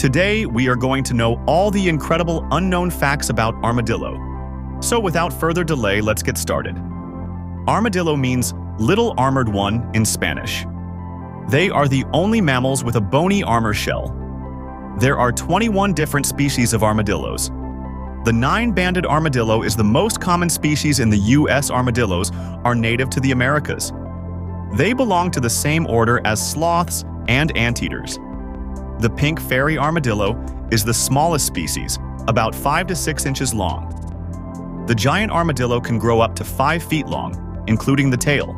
Today, we are going to know all the incredible unknown facts about armadillo. So without further delay, let's get started. Armadillo means little armored one in Spanish. They are the only mammals with a bony armor shell. There are 21 different species of armadillos. The 9-banded armadillo is the most common species in the U.S. Armadillos are native to the Americas. They belong to the same order as sloths and anteaters. The pink fairy armadillo is the smallest species, about 5 to 6 inches long. The giant armadillo can grow up to 5 feet long, including the tail.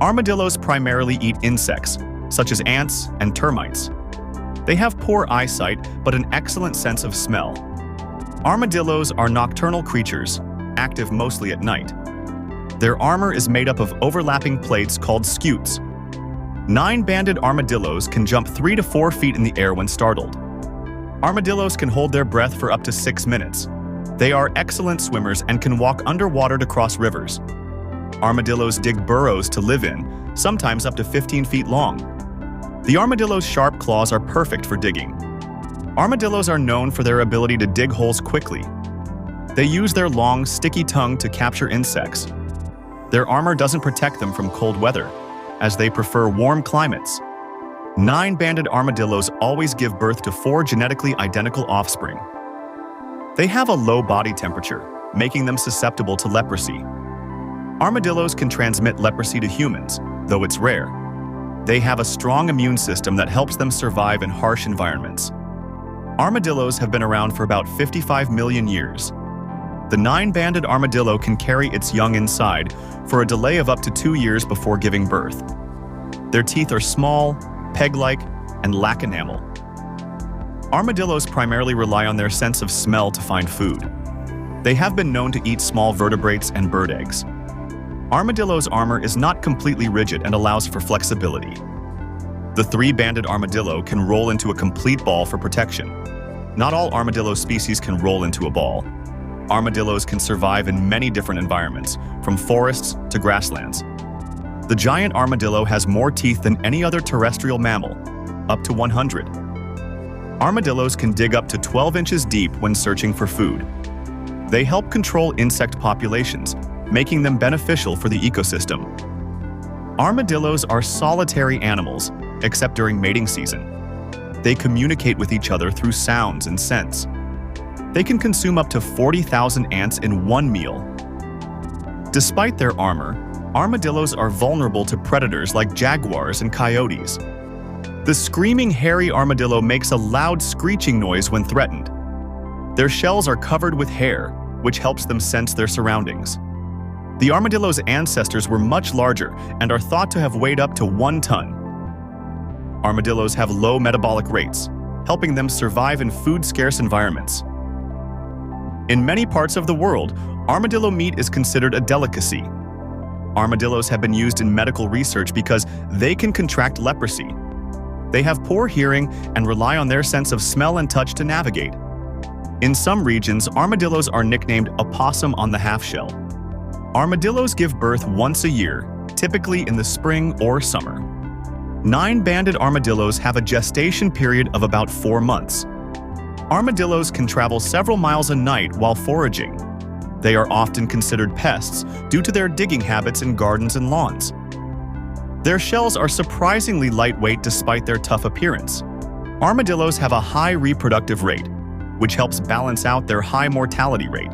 Armadillos primarily eat insects, such as ants and termites. They have poor eyesight but an excellent sense of smell. Armadillos are nocturnal creatures, active mostly at night. Their armor is made up of overlapping plates called scutes. 9-banded armadillos can jump 3 to 4 feet in the air when startled. Armadillos can hold their breath for up to 6 minutes. They are excellent swimmers and can walk underwater to cross rivers. Armadillos dig burrows to live in, sometimes up to 15 feet long. The armadillo's sharp claws are perfect for digging. Armadillos are known for their ability to dig holes quickly. They use their long, sticky tongue to capture insects. Their armor doesn't protect them from cold weather, as they prefer warm climates. 9-banded armadillos always give birth to 4 genetically identical offspring. They have a low body temperature, making them susceptible to leprosy. Armadillos can transmit leprosy to humans, though it's rare. They have a strong immune system that helps them survive in harsh environments. Armadillos have been around for about 55 million years. The 9-banded armadillo can carry its young inside for a delay of up to 2 years before giving birth. Their teeth are small, peg-like, and lack enamel. Armadillos primarily rely on their sense of smell to find food. They have been known to eat small vertebrates and bird eggs. Armadillo's armor is not completely rigid and allows for flexibility. The 3-banded armadillo can roll into a complete ball for protection. Not all armadillo species can roll into a ball. Armadillos can survive in many different environments, from forests to grasslands. The giant armadillo has more teeth than any other terrestrial mammal, up to 100. Armadillos can dig up to 12 inches deep when searching for food. They help control insect populations, making them beneficial for the ecosystem. Armadillos are solitary animals, except during mating season. They communicate with each other through sounds and scents. They can consume up to 40,000 ants in one meal. Despite their armor, armadillos are vulnerable to predators like jaguars and coyotes. The screaming hairy armadillo makes a loud screeching noise when threatened. Their shells are covered with hair, which helps them sense their surroundings. The armadillo's ancestors were much larger and are thought to have weighed up to 1 ton. Armadillos have low metabolic rates, helping them survive in food-scarce environments. In many parts of the world, armadillo meat is considered a delicacy. Armadillos have been used in medical research because they can contract leprosy. They have poor hearing and rely on their sense of smell and touch to navigate. In some regions, armadillos are nicknamed opossum on the half-shell. Armadillos give birth once a year, typically in the spring or summer. 9-banded armadillos have a gestation period of about 4 months. Armadillos can travel several miles a night while foraging. They are often considered pests due to their digging habits in gardens and lawns. Their shells are surprisingly lightweight despite their tough appearance. Armadillos have a high reproductive rate, which helps balance out their high mortality rate.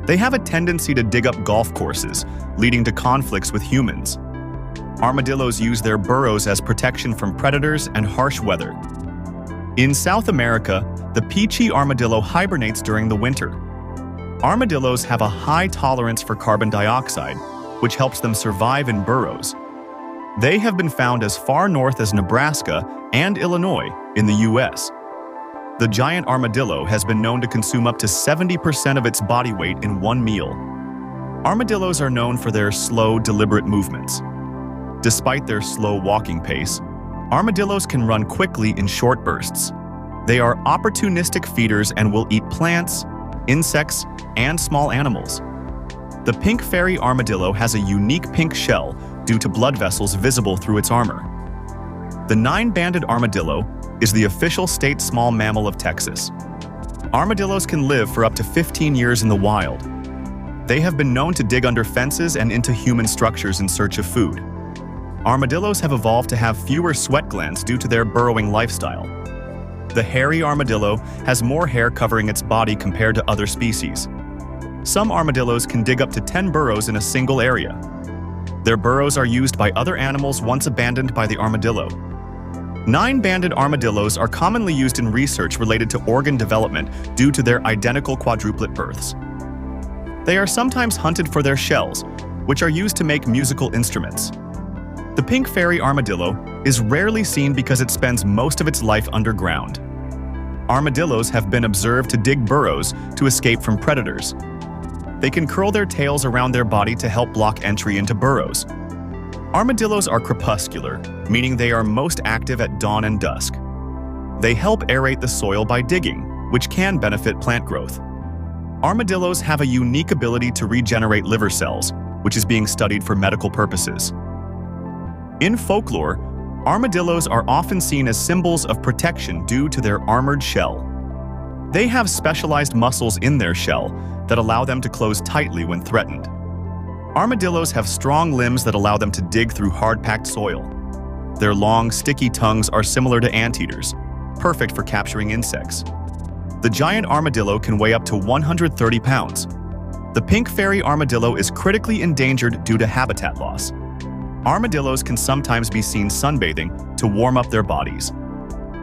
They have a tendency to dig up golf courses, leading to conflicts with humans. Armadillos use their burrows as protection from predators and harsh weather. In South America, the peachy armadillo hibernates during the winter. Armadillos have a high tolerance for carbon dioxide, which helps them survive in burrows. They have been found as far north as Nebraska and Illinois in the U.S. The giant armadillo has been known to consume up to 70% of its body weight in one meal. Armadillos are known for their slow, deliberate movements. Despite their slow walking pace, armadillos can run quickly in short bursts. They are opportunistic feeders and will eat plants, insects, and small animals. The pink fairy armadillo has a unique pink shell due to blood vessels visible through its armor. The 9-banded armadillo, is the official state small mammal of Texas. Armadillos can live for up to 15 years in the wild. They have been known to dig under fences and into human structures in search of food. Armadillos have evolved to have fewer sweat glands due to their burrowing lifestyle. The hairy armadillo has more hair covering its body compared to other species. Some armadillos can dig up to 10 burrows in a single area. Their burrows are used by other animals once abandoned by the armadillo. 9-banded armadillos are commonly used in research related to organ development due to their identical quadruplet births. They are sometimes hunted for their shells, which are used to make musical instruments. The pink fairy armadillo is rarely seen because it spends most of its life underground. Armadillos have been observed to dig burrows to escape from predators. They can curl their tails around their body to help block entry into burrows. Armadillos are crepuscular, meaning they are most active at dawn and dusk. They help aerate the soil by digging, which can benefit plant growth. Armadillos have a unique ability to regenerate liver cells, which is being studied for medical purposes. In folklore, armadillos are often seen as symbols of protection due to their armored shell. They have specialized muscles in their shell that allow them to close tightly when threatened. Armadillos have strong limbs that allow them to dig through hard-packed soil. Their long, sticky tongues are similar to anteaters, perfect for capturing insects. The giant armadillo can weigh up to 130 pounds. The pink fairy armadillo is critically endangered due to habitat loss. Armadillos can sometimes be seen sunbathing to warm up their bodies.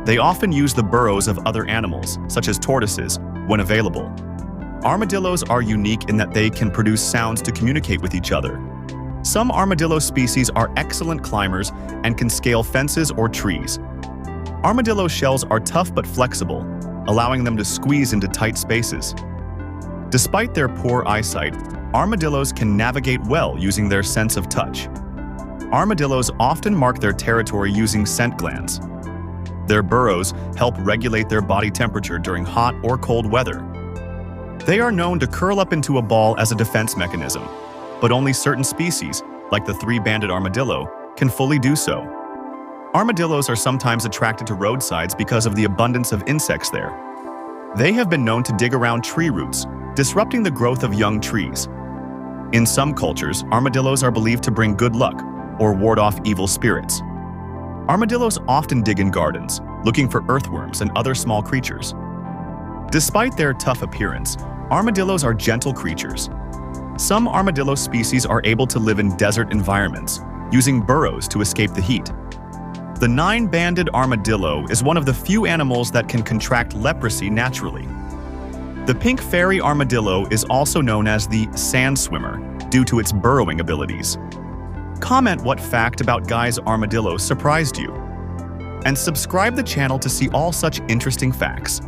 They often use the burrows of other animals, such as tortoises, when available. Armadillos are unique in that they can produce sounds to communicate with each other. Some armadillo species are excellent climbers and can scale fences or trees. Armadillo shells are tough but flexible, allowing them to squeeze into tight spaces. Despite their poor eyesight, armadillos can navigate well using their sense of touch. Armadillos often mark their territory using scent glands. Their burrows help regulate their body temperature during hot or cold weather. They are known to curl up into a ball as a defense mechanism, but only certain species, like the 3-banded armadillo, can fully do so. Armadillos are sometimes attracted to roadsides because of the abundance of insects there. They have been known to dig around tree roots, disrupting the growth of young trees. In some cultures, armadillos are believed to bring good luck or ward off evil spirits. Armadillos often dig in gardens, looking for earthworms and other small creatures. Despite their tough appearance, armadillos are gentle creatures. Some armadillo species are able to live in desert environments, using burrows to escape the heat. The 9-banded armadillo is one of the few animals that can contract leprosy naturally. The pink fairy armadillo is also known as the sand swimmer due to its burrowing abilities. Comment what fact about Guy's armadillo surprised you. And subscribe the channel to see all such interesting facts.